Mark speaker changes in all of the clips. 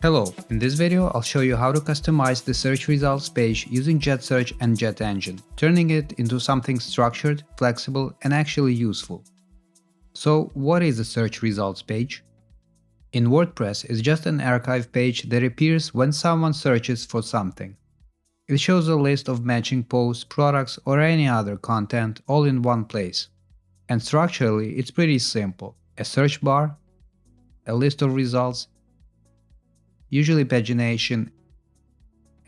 Speaker 1: Hello, in this video I'll show you how to customize the search results page using JetSearch and JetEngine, turning it into something structured, flexible, and actually useful. So what is a search results page? In WordPress, it's just an archive page that appears when someone searches for something. It shows a list of matching posts, products, or any other content all in one place. And structurally, it's pretty simple. A search bar, a list of results, usually pagination,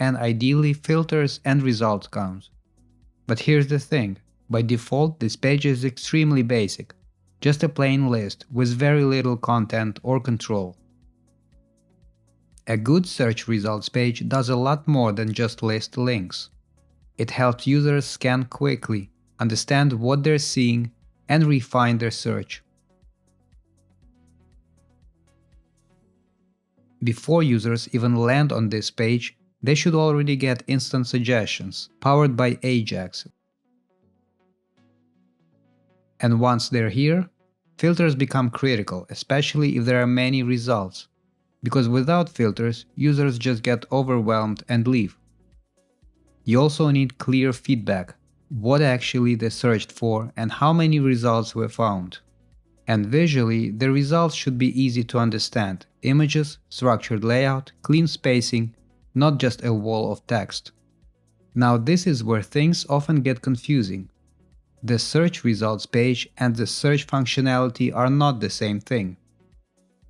Speaker 1: and ideally filters and result counts. But here's the thing, by default this page is extremely basic, just a plain list with very little content or control. A good search results page does a lot more than just list links. It helps users scan quickly, understand what they're seeing, and refine their search. Before users even land on this page, they should already get instant suggestions, powered by AJAX. And once they're here, filters become critical, especially if there are many results, because without filters, users just get overwhelmed and leave. You also need clear feedback, what actually they searched for and how many results were found. And visually, the results should be easy to understand. Images, structured layout, clean spacing, not just a wall of text. Now this is where things often get confusing. The search results page and the search functionality are not the same thing.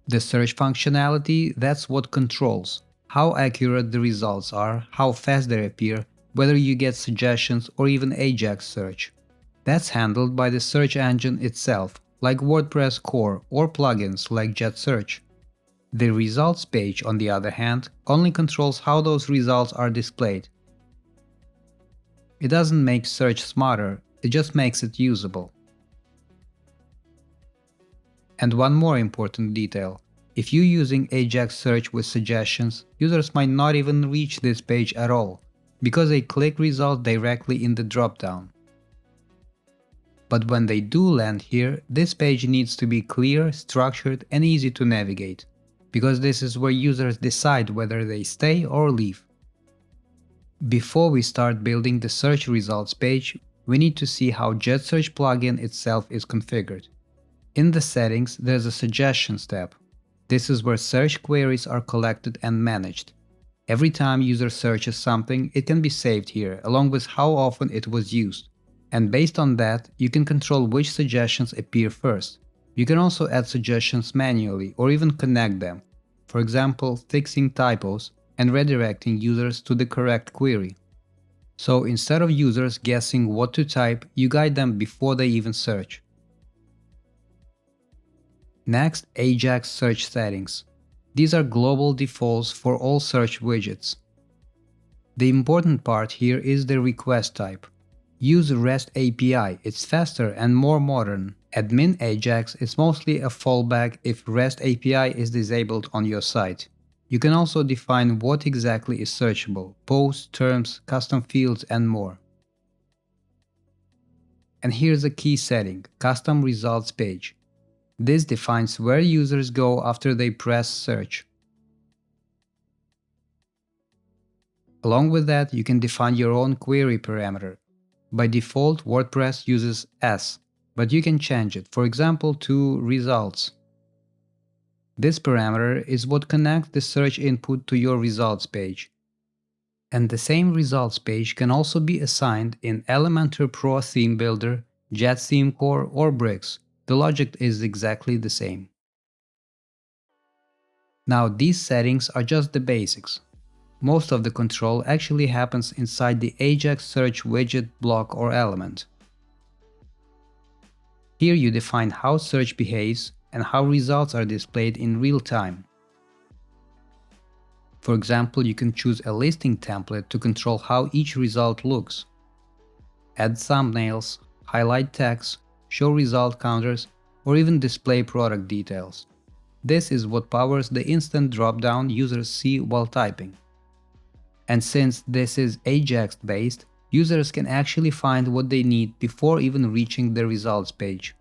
Speaker 1: The search functionality, that's what controls how accurate the results are, how fast they appear, whether you get suggestions or even AJAX search. That's handled by the search engine itself, like WordPress core or plugins like JetSearch. The results page, on the other hand, only controls how those results are displayed. It doesn't make search smarter, it just makes it usable. And one more important detail. If you're using AJAX search with suggestions, users might not even reach this page at all, because they click result directly in the dropdown. But when they do land here, this page needs to be clear, structured, and easy to navigate, because this is where users decide whether they stay or leave. Before we start building the search results page, we need to see how JetSearch plugin itself is configured. In the settings, there's a Suggestions tab. This is where search queries are collected and managed. Every time user searches something, it can be saved here, along with how often it was used. And based on that, you can control which suggestions appear first. You can also add suggestions manually or even connect them, for example, fixing typos and redirecting users to the correct query. So instead of users guessing what to type, you guide them before they even search. Next, AJAX search settings. These are global defaults for all search widgets. The important part here is the request type. Use REST API, it's faster and more modern. Admin AJAX is mostly a fallback if REST API is disabled on your site. You can also define what exactly is searchable, posts, terms, custom fields, and more. And here's a key setting, custom results page. This defines where users go after they press search. Along with that, you can define your own query parameter. By default, WordPress uses S, but you can change it, for example, to results. This parameter is what connects the search input to your results page. And the same results page can also be assigned in Elementor Pro Theme Builder, JetThemeCore, or Bricks. The logic is exactly the same. Now these settings are just the basics. Most of the control actually happens inside the AJAX search widget, block, or element. Here you define how search behaves and how results are displayed in real time. For example, you can choose a listing template to control how each result looks. Add thumbnails, highlight text, show result counters, or even display product details. This is what powers the instant dropdown users see while typing. And since this is AJAX based, users can actually find what they need before even reaching the results page.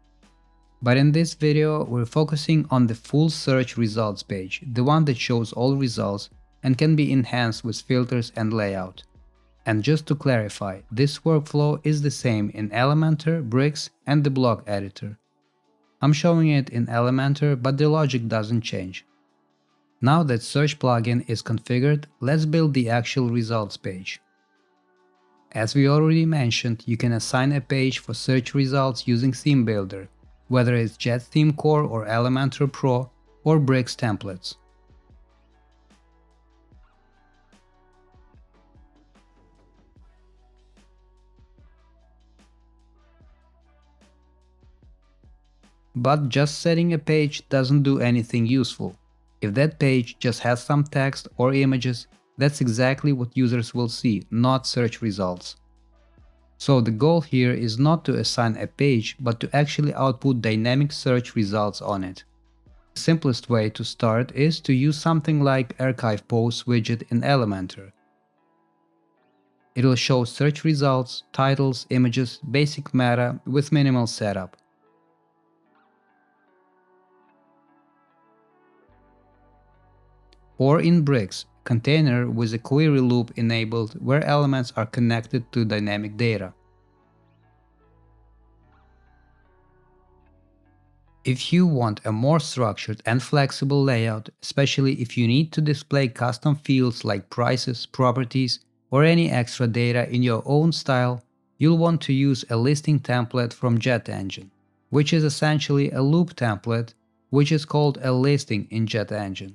Speaker 1: But in this video, we're focusing on the full search results page, the one that shows all results and can be enhanced with filters and layout. And just to clarify, this workflow is the same in Elementor, Bricks, and the block editor. I'm showing it in Elementor, but the logic doesn't change. Now that Search plugin is configured, let's build the actual results page. As we already mentioned, you can assign a page for search results using Theme Builder, whether it's JetThemeCore or Elementor Pro or Bricks templates. But just setting a page doesn't do anything useful. If that page just has some text or images, that's exactly what users will see, not search results. So the goal here is not to assign a page, but to actually output dynamic search results on it. The simplest way to start is to use something like Archive Posts widget in Elementor. It'll show search results, titles, images, basic meta with minimal setup. Or in Bricks, container with a query loop enabled where elements are connected to dynamic data. If you want a more structured and flexible layout, especially if you need to display custom fields like prices, properties, or any extra data in your own style, you'll want to use a listing template from JetEngine, which is essentially a loop template, which is called a listing in JetEngine.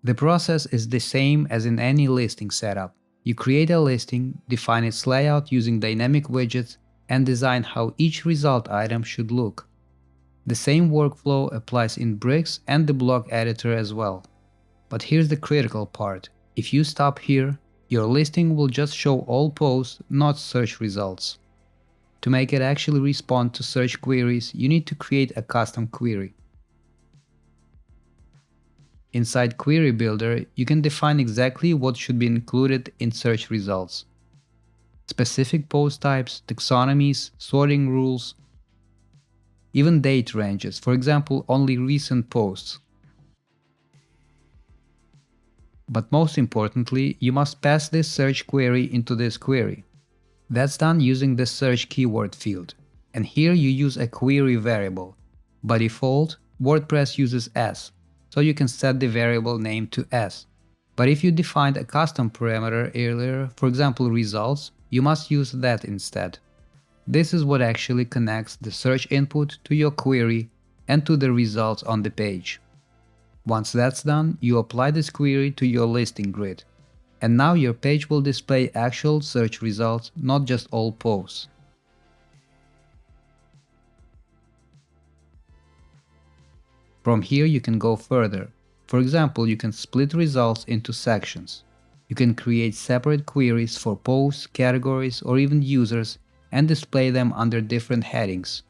Speaker 1: The process is the same as in any listing setup. You create a listing, define its layout using dynamic widgets, and design how each result item should look. The same workflow applies in Bricks and the block editor as well. But here's the critical part. If you stop here, your listing will just show all posts, not search results. To make it actually respond to search queries, you need to create a custom query. Inside Query Builder, you can define exactly what should be included in search results. Specific post types, taxonomies, sorting rules, even date ranges, for example, only recent posts. But most importantly, you must pass this search query into this query. That's done using the search keyword field. And here you use a query variable. By default, WordPress uses s, so you can set the variable name to s. But if you defined a custom parameter earlier, for example results, you must use that instead. This is what actually connects the search input to your query and to the results on the page. Once that's done, you apply this query to your listing grid. And now your page will display actual search results, not just all posts. From here you can go further. For example, you can split results into sections. You can create separate queries for posts, categories, or even users and display them under different headings.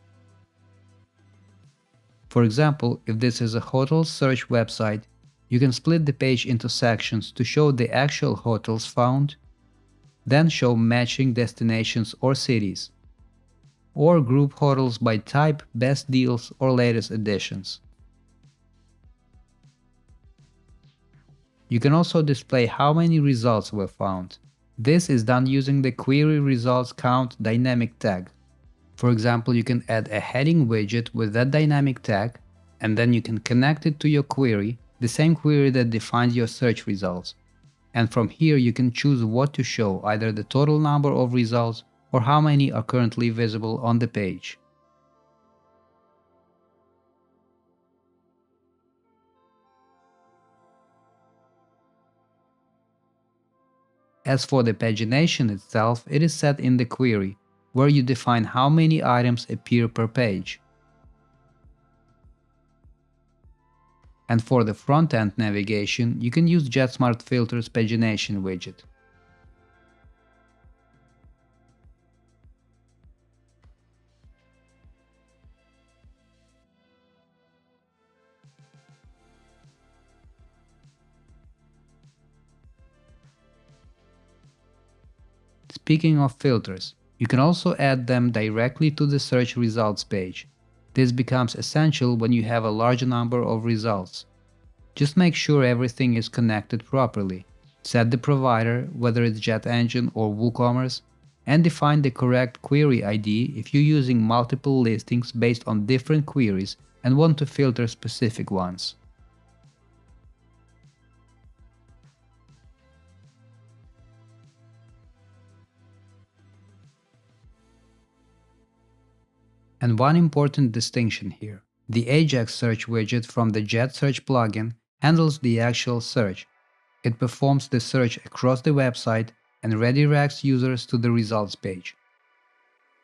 Speaker 1: For example, if this is a hotel search website, you can split the page into sections to show the actual hotels found, then show matching destinations or cities, or group hotels by type, best deals, or latest additions. You can also display how many results were found. This is done using the query results count dynamic tag. For example, you can add a heading widget with that dynamic tag, and then you can connect it to your query, the same query that defines your search results. And from here you can choose what to show, either the total number of results or how many are currently visible on the page. As for the pagination itself, it is set in the query, where you define how many items appear per page. And for the front-end navigation, you can use JetSmartFilters Pagination widget. Speaking of filters, you can also add them directly to the search results page. This becomes essential when you have a large number of results. Just make sure everything is connected properly. Set the provider, whether it's JetEngine or WooCommerce, and define the correct query ID if you're using multiple listings based on different queries and want to filter specific ones. And one important distinction here. The AJAX search widget from the JetSearch plugin handles the actual search. It performs the search across the website and redirects users to the results page.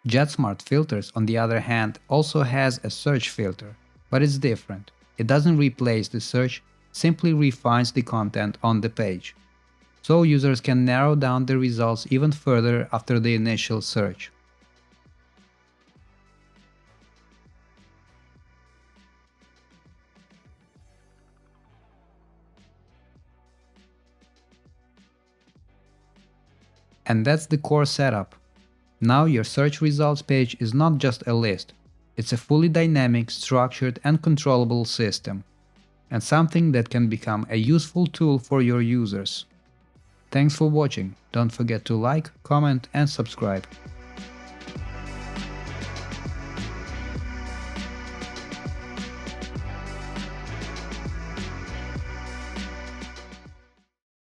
Speaker 1: JetSmartFilters, on the other hand, also has a search filter, but it's different. It doesn't replace the search, simply refines the content on the page. So users can narrow down the results even further after the initial search. And that's the core setup. Now your search results page is not just a list, it's a fully dynamic, structured and controllable system, and something that can become a useful tool for your users. Thanks for watching, don't forget to like, comment and subscribe.